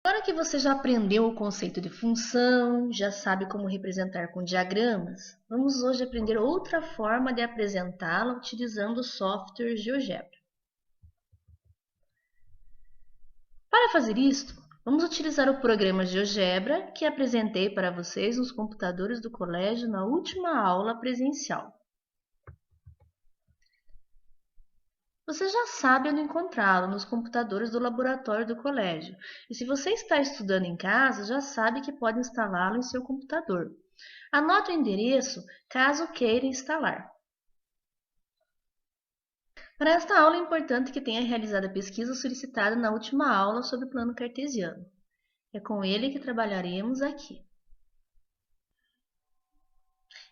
Agora que você já aprendeu o conceito de função, já sabe como representar com diagramas, vamos hoje aprender outra forma de apresentá-la utilizando o software GeoGebra. Para fazer isto, vamos utilizar o programa GeoGebra que apresentei para vocês nos computadores do colégio na última aula presencial. Você já sabe onde encontrá-lo nos computadores do laboratório do colégio. E se você está estudando em casa, já sabe que pode instalá-lo em seu computador. Anote o endereço caso queira instalar. Para esta aula é importante que tenha realizado a pesquisa solicitada na última aula sobre o plano cartesiano. É com ele que trabalharemos aqui.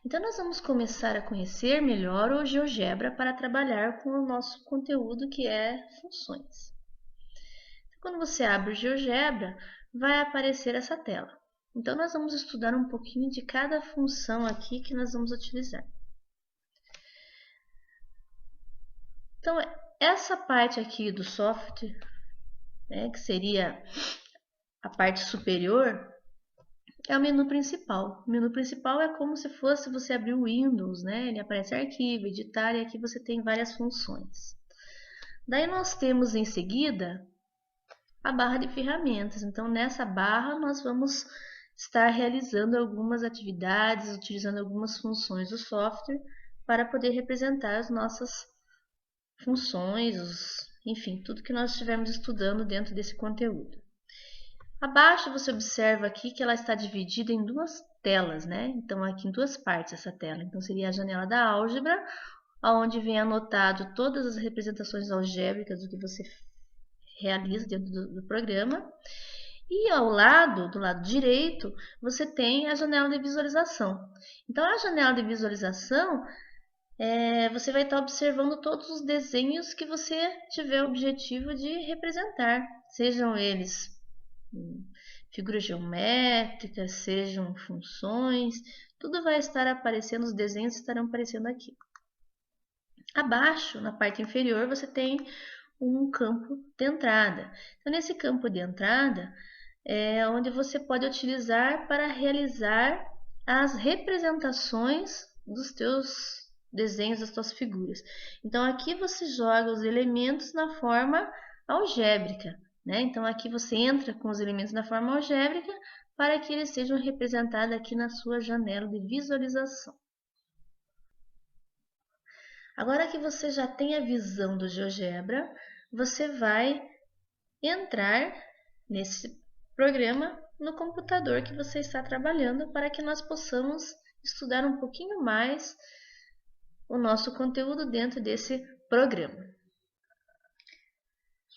Então, nós vamos começar a conhecer melhor o GeoGebra para trabalhar com o nosso conteúdo que é funções. Quando você abre o GeoGebra, vai aparecer essa tela. Então, nós vamos estudar um pouquinho de cada função aqui que nós vamos utilizar. Então, essa parte aqui do software, que seria a parte superior, é o menu principal. O menu principal é como se fosse você abrir o Windows, Ele aparece arquivo, editar, e aqui você tem várias funções. Daí nós temos em seguida a barra de ferramentas. Então, nessa barra nós vamos estar realizando algumas atividades, utilizando algumas funções do software para poder representar as nossas funções, enfim, tudo que nós estivermos estudando dentro desse conteúdo. Abaixo você observa aqui que ela está dividida em duas telas, Então, aqui em duas partes essa tela. Então, seria a janela da álgebra, onde vem anotado todas as representações algébricas do que você realiza dentro do programa. E ao lado, do lado direito, você tem a janela de visualização. Então, a janela de visualização, você vai estar observando todos os desenhos que você tiver o objetivo de representar, sejam eles figuras geométricas, sejam funções, tudo vai estar aparecendo, os desenhos estarão aparecendo aqui. Abaixo, na parte inferior, você tem um campo de entrada. Então, nesse campo de entrada é onde você pode utilizar para realizar as representações dos teus desenhos, das tuas figuras. Então, aqui você joga os elementos na forma algébrica, Então, aqui você entra com os elementos na forma algébrica para que eles sejam representados aqui na sua janela de visualização. Agora que você já tem a visão do GeoGebra, você vai entrar nesse programa no computador que você está trabalhando para que nós possamos estudar um pouquinho mais o nosso conteúdo dentro desse programa.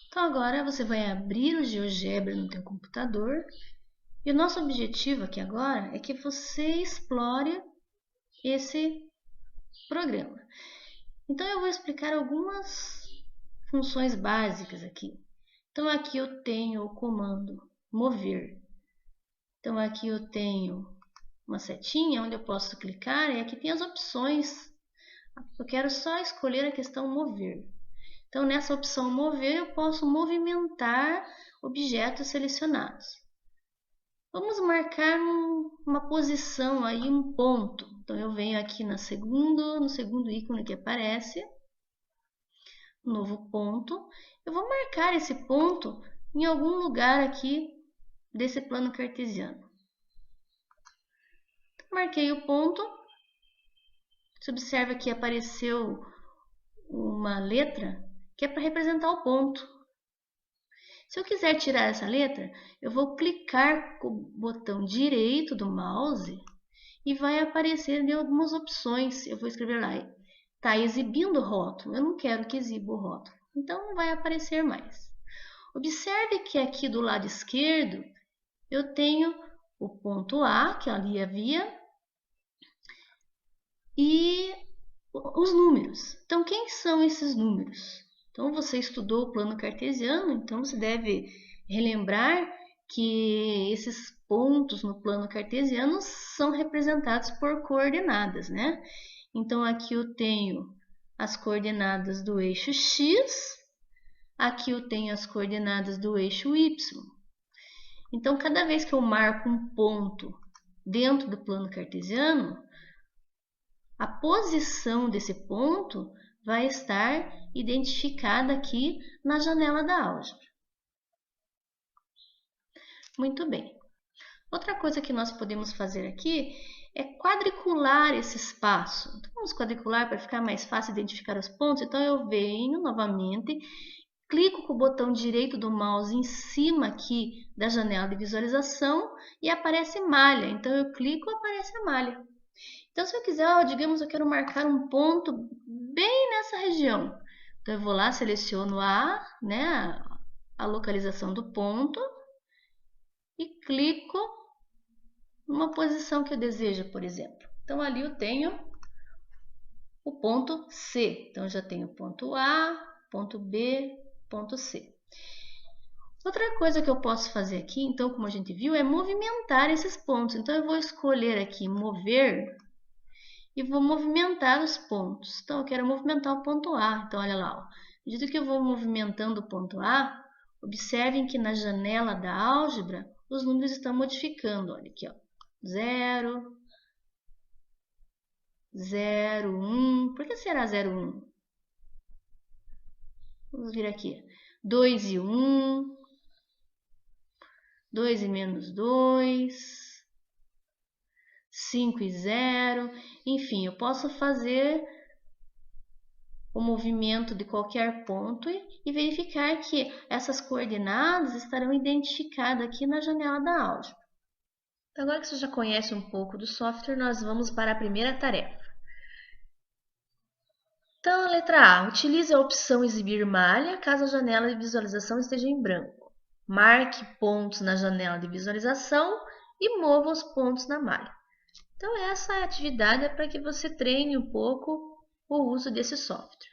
Então, agora você vai abrir o GeoGebra no teu computador e o nosso objetivo aqui agora é que você explore esse programa. Então, eu vou explicar algumas funções básicas aqui. Então, aqui eu tenho o comando mover. Então, aqui eu tenho uma setinha onde eu posso clicar e aqui tem as opções. Eu quero só escolher a questão mover. Então, nessa opção mover, eu posso movimentar objetos selecionados. Vamos marcar uma posição aí, um ponto. Então, eu venho aqui no segundo ícone que aparece, um novo ponto. Eu vou marcar esse ponto em algum lugar aqui desse plano cartesiano. Marquei o ponto. Você observa que apareceu uma letra que é para representar o ponto. Se eu quiser tirar essa letra, eu vou clicar com o botão direito do mouse e vai aparecer algumas opções. Eu vou escrever lá, está exibindo o rótulo. Eu não quero que exiba o rótulo, então não vai aparecer mais. Observe que aqui do lado esquerdo eu tenho o ponto A, que ali havia, e os números. Então, quem são esses números? Então, você estudou o plano cartesiano, então você deve relembrar que esses pontos no plano cartesiano são representados por coordenadas, Então, aqui eu tenho as coordenadas do eixo X, aqui eu tenho as coordenadas do eixo Y. Então, cada vez que eu marco um ponto dentro do plano cartesiano, a posição desse ponto vai estar identificada aqui na janela da álgebra. Muito bem. Outra coisa que nós podemos fazer aqui é quadricular esse espaço. Então, vamos quadricular para ficar mais fácil identificar os pontos. Então, eu venho novamente, clico com o botão direito do mouse em cima aqui da janela de visualização e aparece malha. Então, eu clico e aparece a malha. Então, se eu quiser, digamos, eu quero marcar um ponto bem nessa região. Então, eu vou lá, seleciono a localização do ponto e clico numa posição que eu desejo, por exemplo. Então, ali eu tenho o ponto C. Então, eu já tenho ponto A, ponto B, ponto C. Outra coisa que eu posso fazer aqui, então, como a gente viu, é movimentar esses pontos. Então, eu vou escolher aqui mover e vou movimentar os pontos. Então, eu quero movimentar o ponto A. Então, olha lá, ó. À medida que eu vou movimentando o ponto A, observem que na janela da álgebra, os números estão modificando. Olha aqui, ó. 0, 0, 1. Por que será 0, 1? Vamos vir aqui. 2 e 1. 2 e menos 2. 5 e 0. Enfim, eu posso fazer o movimento de qualquer ponto e verificar que essas coordenadas estarão identificadas aqui na janela da álgebra. Então, agora que você já conhece um pouco do software, nós vamos para a primeira tarefa. Então, a letra A. Utilize a opção exibir malha caso a janela de visualização esteja em branco. Marque pontos na janela de visualização e mova os pontos na malha. Então, essa atividade é para que você treine um pouco o uso desse software.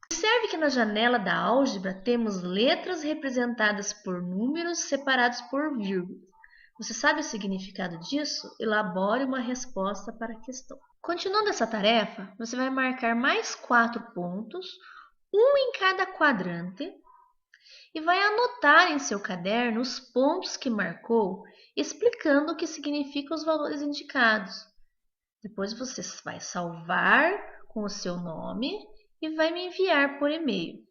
Observe que na janela da álgebra temos letras representadas por números separados por vírgulas. Você sabe o significado disso? Elabore uma resposta para a questão. Continuando essa tarefa, você vai marcar mais 4 pontos, um em cada quadrante, e vai anotar em seu caderno os pontos que marcou, explicando o que significam os valores indicados. Depois você vai salvar com o seu nome e vai me enviar por e-mail.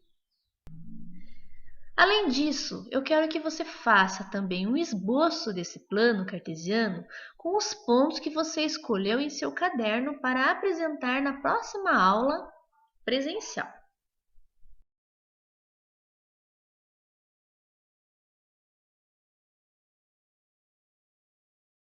Além disso, eu quero que você faça também um esboço desse plano cartesiano com os pontos que você escolheu em seu caderno para apresentar na próxima aula presencial.